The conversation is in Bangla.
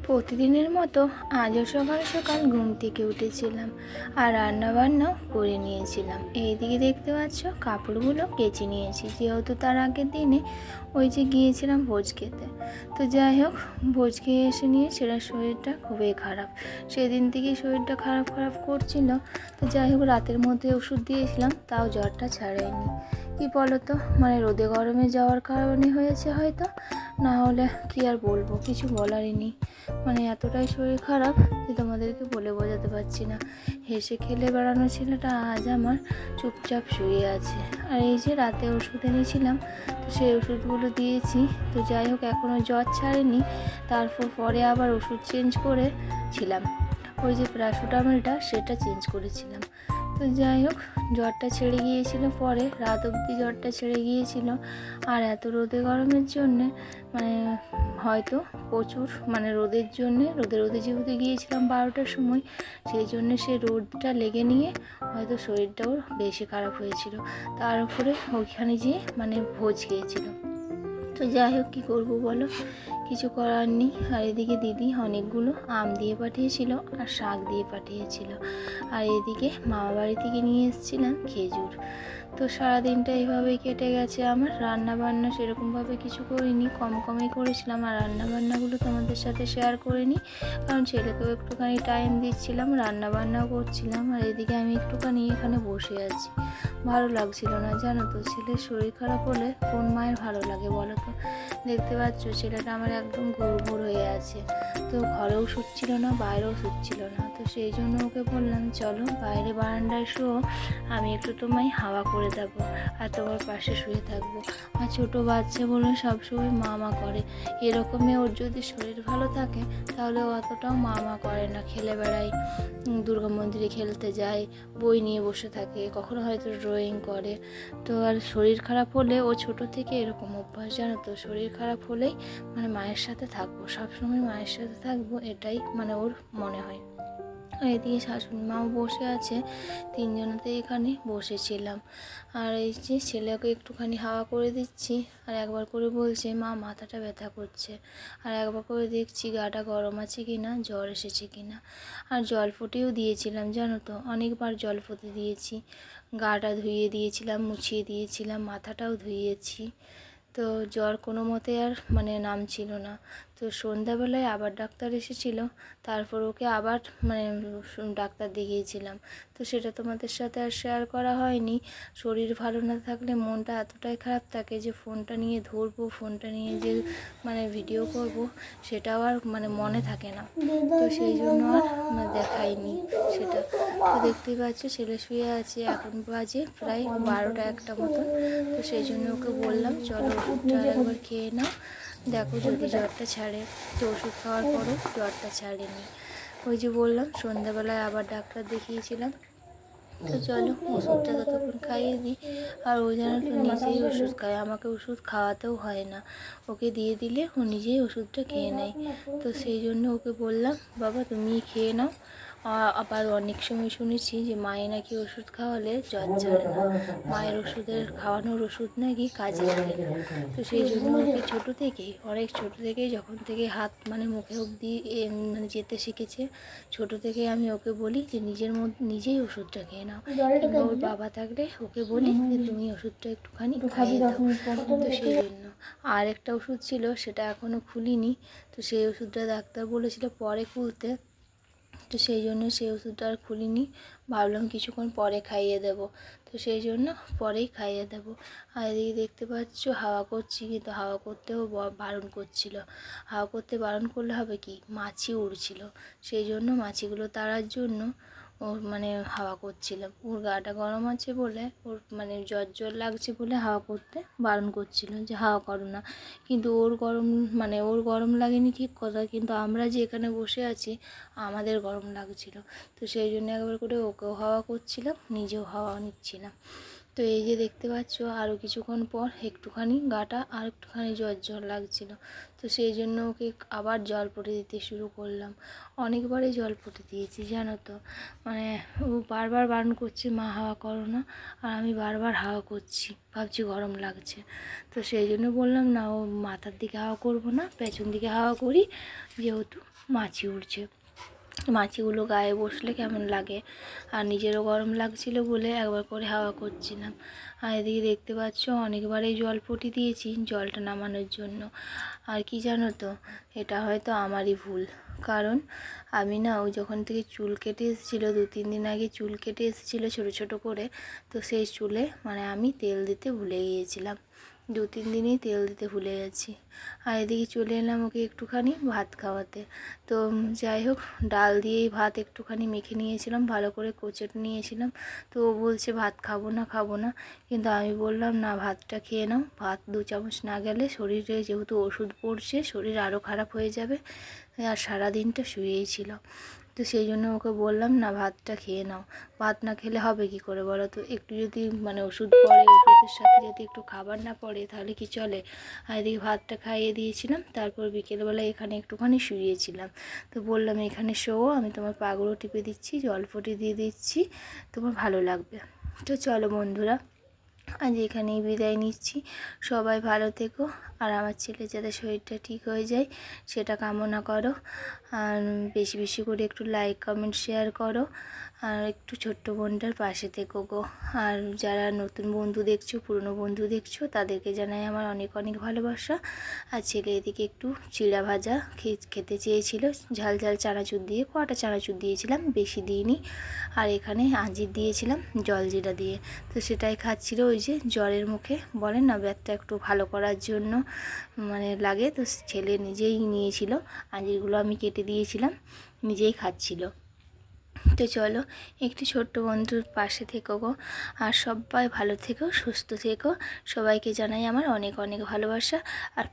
প্রতিদিনের মতো আজও সকাল সকাল ঘুম থেকে উঠেছিলাম আর রান্না বান্নাও করে নিয়েছিলাম। এইদিকে দেখতে পাচ্ছ কাপড়গুলো কেচে নিয়েছি, যেহেতু তার আগের দিনে ওই যে গিয়েছিলাম ভোজ খেতে। তো যাই হোক, ভোজ খেয়ে এসে নিয়ে সেটা শরীরটা খুবই খারাপ, সেদিন থেকেই শরীরটা খারাপ খারাপ করছিল। তো যাই হোক, রাতের মধ্যে ওষুধ দিয়েছিলাম, তাও জ্বরটা ছাড়ায়নি। কি বলো তো, মানে রোদে গরমে যাওয়ার কারণে হয়েছে হয়তো, না হলে কি আর বলবো, কিছু বলারই নেই। মানে এতটাই শরীর খারাপ যে তোমাদেরকে বলে বোঝাতে পারছি না। হেসে খেলে বেড়ানো ছেলেটা আজ আমার চুপচাপ শুয়ে আছে। আর এই যে রাতে ওষুধ এনেছিলাম, তো সেই ওষুধগুলো দিয়েছি। তো যাই হোক, এখনও জ্বর ছাড়েনি। তারপর পরে আবার ওষুধ চেঞ্জ করেছিলাম, ওই যে প্যারাসিটামলটা সেটা চেঞ্জ করেছিলাম। তো যাই হোক, জ্বরটা ছেড়ে গিয়েছিল, পরে রাত অবধি জ্বরটা ছেড়ে গিয়েছিল। আর এত রোদে গরমের জন্যে মানে হয়তো প্রচুর রোদের জন্যে রোদে যেহেতু গিয়েছিলাম 12টার সময়, সেই জন্যে সে রোদটা লেগে নিয়ে হয়তো শরীরটাও বেশি খারাপ হয়েছিল। তার উপরে ওইখানে যেয়ে ভোজ খেয়েছিল। তো যাই হোক, কী করবো বলো, কিছু করার নেই। আর এদিকে দিদি অনেকগুলো আম দিয়ে পাঠিয়েছিল আর শাক দিয়ে পাঠিয়েছিল। আর এদিকে মামা বাড়ি থেকে নিয়ে এসেছিলাম খেজুর। তো সারাদিনটা এইভাবেই কেটে গেছে আমার। রান্না বান্না সেরকমভাবে কিছু করিনি, কমই করেছিলাম। আর রান্নাবান্নাগুলো তোমাদের সাথে শেয়ার করিনি, কারণ ছেলেকেও একটুখানি টাইম দিচ্ছিলাম, রান্না বান্নাও করছিলাম। আর এদিকে আমি একটুখানি এখানে বসে আছি, ভালো লাগছিল না জানো তো। ছেলের শরীর খারাপ হলে কোন মায়ের ভালো লাগে বলো তো। দেখতে পাচ্ছ ছেলেটা আমার একদম গুড় হয়ে আছে। তো ঘরেও শুচ্ছিল না, বাইরেও শুচ্ছিল না। তো সেই জন্য ওকে বললাম, চলো বাইরে বারান্দায় শুও, আমি একটু তোমায় হাওয়া করে দেবো আর তোমার পাশে শুয়ে থাকবো। আর ছোটো বাচ্চা বলে সবসময় মা করে, এরকমই ওর যদি শরীর ভালো থাকে তাহলে ও অতটাও মা করে না। খেলে বেড়ায়, দুর্গা মন্দিরে খেলতে যায়, বই নিয়ে বসে থাকে, কখনো হয়তো ড্রয়িং করে। তো আর শরীর খারাপ হলে ও ছোট থেকে এরকম অভ্যাস জানো তো, শরীর খারাপ হলেই মায়ের সাথে থাকবো, সবসময় মায়ের সাথে থাকবো, এটাই ওর মনে হয়। আর এদিকে শাশুড়ি মাও বসে আছে, তিনজনেতে এখানে বসেছিলাম। আর এই যে ছেলেকে একটুখানি হাওয়া করে দিচ্ছি, আর একবার করে বলছে মা মাথাটা ব্যথা করছে, আর একবার করে দেখছি গাটা গরম আছে কি না, জ্বর এসেছে কি না। আর জল ফুটিয়েও দিয়েছিলাম জানো তো, অনেকবার জল ফুটে দিয়েছি, গাটা ধুইয়ে দিয়েছিলাম, মুছিয়ে দিয়েছিলাম, মাথাটাও ধুইয়েছি। তো জ্বর কোনো মতে আর নামছিল না। তো সন্ধ্যাবেলায় আবার ডাক্তার এসেছিল, তারপর ওকে আবার ডাক্তার দেখিয়েছিলাম। তো সেটা তোমাদের সাথে আর শেয়ার করা হয়নি। শরীর ভালো না থাকলে মনটা এতটাই খারাপ থাকে যে ফোনটা নিয়ে ধরবো, ফোনটা নিয়ে যে ভিডিও করব, সেটাও আর মনে থাকে না। তো সেই জন্য আর দেখাইনি সেটা। তো দেখতেই পাচ্ছ ছেলে শুয়ে আছে, এখন বাজে প্রায় 12টা 1টা মতন। তো সেই জন্য ওকে বললাম, চলো ওষুধটা একবার খেয়ে নাও, দেখো যদি জ্বরটা ছাড়ে। তো ওষুধ খাওয়ার পরও জ্বরটা ছাড়েনি। ওই যে বললাম সন্ধ্যাবেলায় আবার ডাক্তার দেখিয়েছিলাম। তো চলো ওষুধটা ততক্ষণ খাইয়ে দিই। আর ও যেন তো নিজেই ওষুধ খায়, আমাকে ওষুধ খাওয়াতেও হয় না, ওকে দিয়ে দিলে ও নিজেই ওষুধটা খেয়ে নেয়। তো সেই জন্য ওকে বললাম, বাবা তুমি খেয়ে নাও। আবার অনেক সময় শুনেছি যে মায়ের নাকি ওষুধ খাওয়ালে জ্বর ছাড়ে না, মায়ের খাওয়ানোর ওষুধ নাকি কাজে লাগে না। তো সেই জন্য ওকে অনেক ছোটো থেকেই যখন থেকে হাত মুখে অবধি যেতে শিখেছে, ছোটো থেকে আমি ওকে বলি যে নিজেই ওষুধটা খেয়ে নাও। কিংবা ওর বাবা থাকলে ওকে বলি যে তুমি ওষুধটা একটুখানি খাইয়ে দাও। তো সেই জন্য আর একটা ওষুধ ছিল, সেটা এখনও খুলিনি। তো সেই ওষুধটা ডাক্তার বলেছিল পরে খুলতে, তো সেই জন্য সেই ওষুধটা আর খুলিনি, ভাবলাম কিছুক্ষণ পরে খাইয়ে দেব। তো সেই জন্য পরেই খাইয়ে দেব। আর এদিকে দেখতে পাচ্ছ হাওয়া করছি, কিন্তু হাওয়া করতেও বারণ করছিল। হাওয়া করতে বারণ করলে হবে কি, মাছি উড়ছিল, সেই জন্য মাছিগুলো তাড়ার জন্য ওর হাওয়া করছিলাম। ওর গাটা গরম আছে বলে, ওর জ্বর লাগছে বলে হাওয়া করতে বারণ করছিল যে হাওয়া করো না। কিন্তু ওর গরম লাগেনি ঠিক কথা, কিন্তু আমরা যে এখানে বসে আছি আমাদের গরম লাগছিল। তো সেই জন্য একবার করে ওকেও হাওয়া করছিলাম, নিজেও হাওয়া নিচ্ছিলাম। তো তো এই যে দেখতে পাচ্ছ আরও কিছুক্ষণ পর একটুখানি গাটা আর একটুখানি জ্বর লাগছিল, তো সেই জন্য ওকে আবার জল পটে দিতে শুরু করলাম। অনেকবারই জল পটে দিয়েছি জানো তো, মানে ও বারবার বারণ করছে মা হাওয়া করো না, আর আমি বারবার হাওয়া করছি, ভাবছি গরম লাগছে। তো সেই জন্য বললাম না, ও মাথার দিকে হাওয়া করব না, পেছন দিকে হাওয়া করি, যেহেতু মাছি উঠছে, মাছিগুলো গায়ে বসলে কেমন লাগে, আর নিজেরও গরম লাগছিল বলে একবার করে হাওয়া করছিলাম। আর এদিকে দেখতে পাচ্ছ অনেকবারই জল পটি দিয়েছি জলটা নামানোর জন্য। আর কি জানো তো, এটা হয়তো আমারই ভুল, কারণ আমি না ওই যখন থেকে চুল কেটে এসেছিলো, 2-3 দিন আগে চুল কেটে এসেছিলো ছোটো ছোটো করে, তো সেই চুলে মানে আমি তেল দিতে ভুলে গিয়েছিলাম, 2-3 দিনই তেল দিতে ভুলে গেছি। আর এদিকে চলে এলাম ওকে একটুখানি ভাত খাওয়াতে। তো যাই হোক, ডাল দিয়েই ভাত একটুখানি মেখে নিয়েছিলাম, ভালো করে কোচেট নিয়েছিলাম। তো ও বলছে ভাত খাবো না, কিন্তু আমি বললাম না, ভাতটা খেয়ে নাও, ভাত 2 চামচ না গেলে শরীরে যেহেতু ওষুধ পড়ছে শরীর আরও খারাপ হয়ে যাবে। আর সারাদিনটা শুয়েই ছিল, তো সেই জন্য ওকে বললাম না, ভাতটা খেয়ে নাও। ভাত না খেলে হবে কি করে বলো তো, একটু যদি মানে ওষুধ পড়ে, ওষুধের সাথে যদি একটু খাবার না পড়ে তাহলে কি চলে। আর এদিকে ভাতটা খাইয়ে দিয়েছিলাম, তারপর বিকেলবেলা এখানে একটুখানি শুয়েছিলাম। তো বললাম এখানে শোও, আমি তোমার পাগুলো টিপে দিচ্ছি, জল ফটি দিয়ে দিচ্ছি, তোমার ভালো লাগবে। তো চলো বন্ধুরা, আজ এখানেই বিদায় নিচ্ছি। সবাই ভালো থেকো, আর আমার ছেলে যাতে শরীরটা ঠিক হয়ে যায় সেটা কামনা করো। আর বেশি বেশি করে একটু লাইক কমেন্ট শেয়ার করো, আর একটু ছোট্ট বোনটার পাশে থেকো গো। আর যারা নতুন বন্ধু দেখছো, পুরনো বন্ধু দেখছো, তাদেরকে জানাই আমার অনেক অনেক ভালোবাসা। আর ছেলে এদিকে একটু চিড়া ভাজা খেতে চেয়েছিল, ঝাল ঝাল চানাচুর দিয়ে, কটা চানাচুর দিয়েছিলাম, বেশি দিইনি। আর এখানে আঁজির দিয়েছিলাম জলজিরা দিয়ে, তো সেটাই খাচ্ছিল। ওই যে জ্বরের মুখে বলেন না, ব্যাথটা একটু ভালো করার জন্য মানে লাগে, তো ছেলে নিজেই নিয়েছিল, আঁজিরগুলো আমি কেটে দিয়েছিলাম, নিজেই খাচ্ছিল। তো চলো, একটি ছোট্ট বন্ধুর পাশে থেকো গো, আর সবাই ভালো থেকো, সুস্থ থেকো। সবাইকে জানাই আমার অনেক অনেক ভালোবাসা। আর